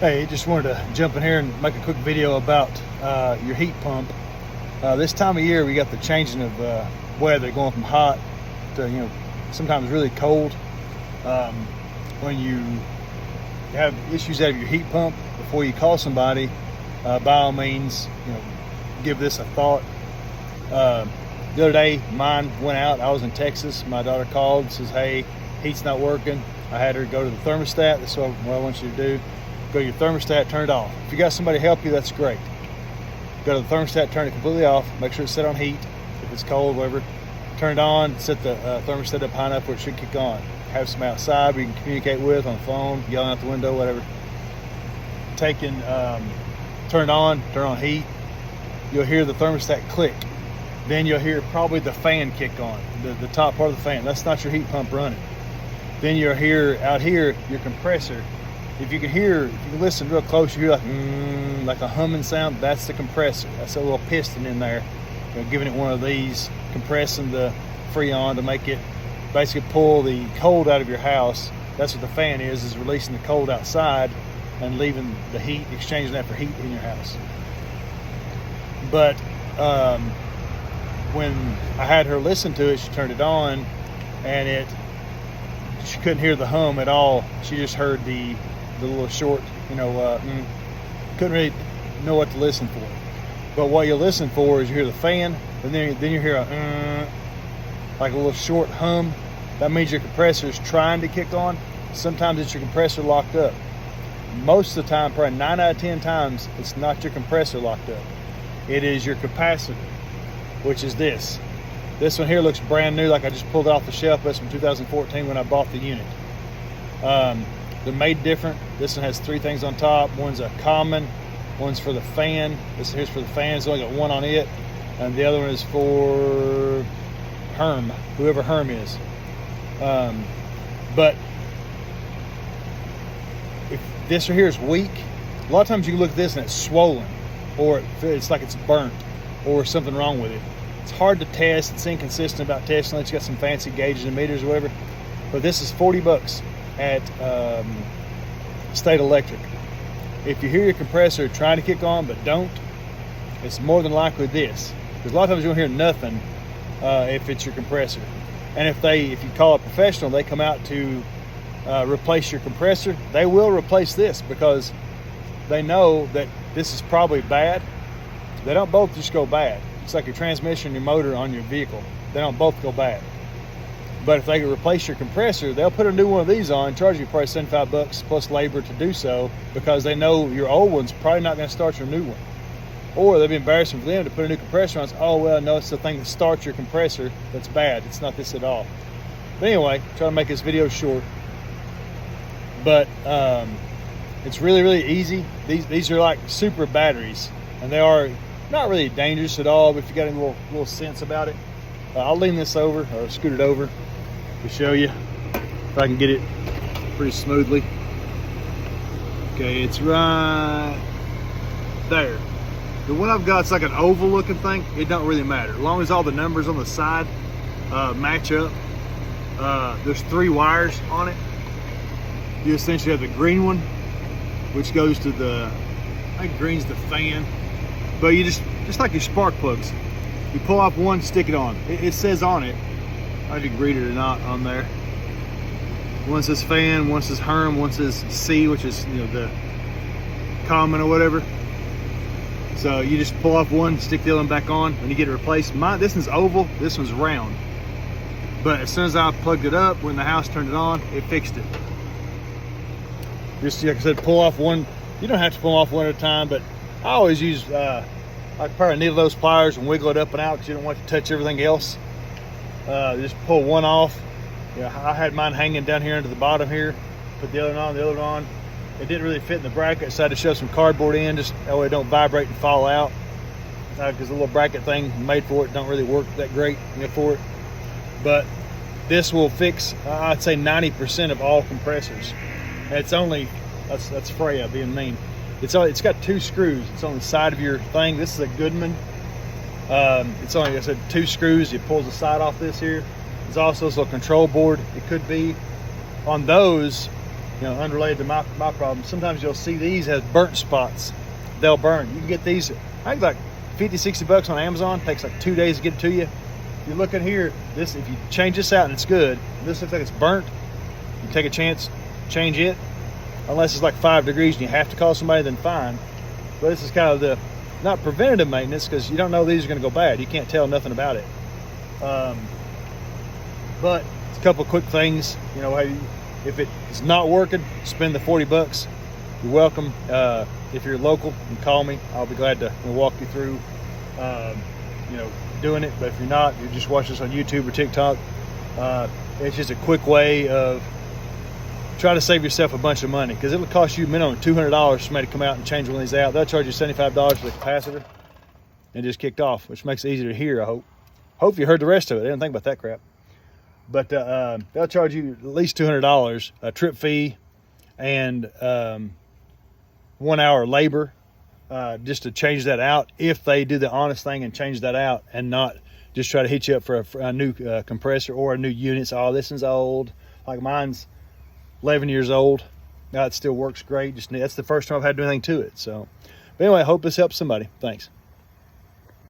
Hey, just wanted to jump in here and make a quick video about your heat pump. This time of year, we got the changing of weather, going from hot to sometimes really cold. When you have issues out of your heat pump, before you call somebody, by all means, give this a thought. The other day, mine went out. I was in Texas. My daughter called, says, "Hey, heat's not working." I had her go to the thermostat. That's what I want you to do. Go to your thermostat, turn it off. If you got somebody to help you, that's great. Go to the thermostat, turn it completely off. Make sure it's set on heat. If it's cold, whatever, turn it on. Set the thermostat up high enough where it should kick on. Have some outside we can communicate with on the phone, yelling out the window, whatever. Turn it on, turn on heat. You'll hear the thermostat click. Then you'll hear probably the fan kick on, the top part of the fan. That's not your heat pump running. Then you'll hear out here your compressor. If you can listen real close, you hear like a humming sound. That's the compressor. That's a little piston in there, giving it one of these, compressing the Freon to make it basically pull the cold out of your house. That's what the fan is releasing the cold outside and leaving the heat, exchanging that for heat in your house. But when I had her listen to it, she turned it on, and she couldn't hear the hum at all. She just heard the little short, couldn't really know what to listen for. But what you listen for is you hear the fan, and then you hear like a little short hum. That means your compressor is trying to kick on. Sometimes it's your compressor locked up. Most of the time, probably 9 out of 10 times, it's not your compressor locked up. It is your capacitor, which is this. This one here looks brand new, like I just pulled it off the shelf. That's from 2014 when I bought the unit. They're made different. This one has 3 things on top. One's a common, one's for the fan. This here's for the fan. It's only got one on it. And the other one is for Herm, whoever Herm is. But if this right here is weak, a lot of times you can look at this and it's swollen, or it's like it's burnt, or something wrong with it. It's hard to test. It's inconsistent about testing unless you got some fancy gauges and meters or whatever. But this is $40 at State Electric. If you hear your compressor trying to kick on but don't, it's more than likely this. Because a lot of times you won't hear nothing if it's your compressor. And if you call a professional, they come out to replace your compressor, they will replace this because they know that this is probably bad. They don't both just go bad. It's like your transmission and your motor on your vehicle. They don't both go bad. But if they can replace your compressor, they'll put a new one of these on, charge you probably $75 plus labor to do so, because they know your old one's probably not going to start your new one. Or they'd be embarrassing for them to put a new compressor on. Oh, well, no, it's the thing that starts your compressor that's bad. It's not this at all. But anyway, try to make this video short. But it's really, really easy. These are like super batteries, and they are not really dangerous at all, but if you got any little sense about it. I'll lean this over, or scoot it over to show you if I can get it pretty smoothly. Okay, it's right there. The one I've got is like an oval looking thing. It don't really matter. As long as all the numbers on the side match up. There's 3 wires on it. You essentially have the green one, which goes to I think green's the fan. But you just like your spark plugs. You pull off one, stick it on. It says on it, I don't know if you can read it or not on there. One says fan, one says Herm, one says C, which is the common or whatever. So you just pull off one, stick the other one back on, and you get it replaced. This one's oval, this one's round. But as soon as I plugged it up, when the house turned it on, it fixed it. Just like I said, pull off one. You don't have to pull off one at a time, but I always use I probably needle those pliers and wiggle it up and out because you don't want to touch everything else. Just pull one off. I had mine hanging down here into the bottom here. Put the other one on, It didn't really fit in the bracket, so I had to shove some cardboard in just that way it don't vibrate and fall out. Because the little bracket thing made for it don't really work that great for it. But this will fix, I'd say 90% of all compressors. And it's only, that's Freya being mean. It's got 2 screws. It's on the side of your thing. This is a Goodman. It's only, like I said, 2 screws. It pulls the side off this here. There's also this little control board. It could be on those. you know, unrelated to my problem, sometimes you'll see these as burnt spots. They'll burn. You can get these, I think like 50, 60 bucks on Amazon. It takes like 2 days to get it to you. If you look at here, this, if you change this out and it's good, this looks like it's burnt, you take a chance, change it. Unless it's like 5 degrees and you have to call somebody, then fine. But this is kind of the, not preventative maintenance, because you don't know these are going to go bad. You can't tell nothing about it. But it's a couple of quick things. You know, if it's not working, spend the 40 bucks. You're welcome. If you're local, you can call me. I'll be glad to walk you through, you know, doing it. But if you're not, you just watch this on YouTube or TikTok. It's just a quick way of try to save yourself a bunch of money, because it'll cost you minimum $200 for somebody to come out and change one of these out. They'll charge you $75 for the capacitor, and just kicked off, which makes it easier to hear, I hope. Hope you heard the rest of it. I didn't think about that crap. But they'll charge you at least $200, a trip fee, and 1 hour labor just to change that out, if they do the honest thing and change that out, and not just try to hit you up for a new compressor or a new unit. So, oh, this is old. Like mine's 11 years old. Now it still works great. Just that's the first time I've had to do anything to it. So, but anyway, I hope this helps somebody. Thanks.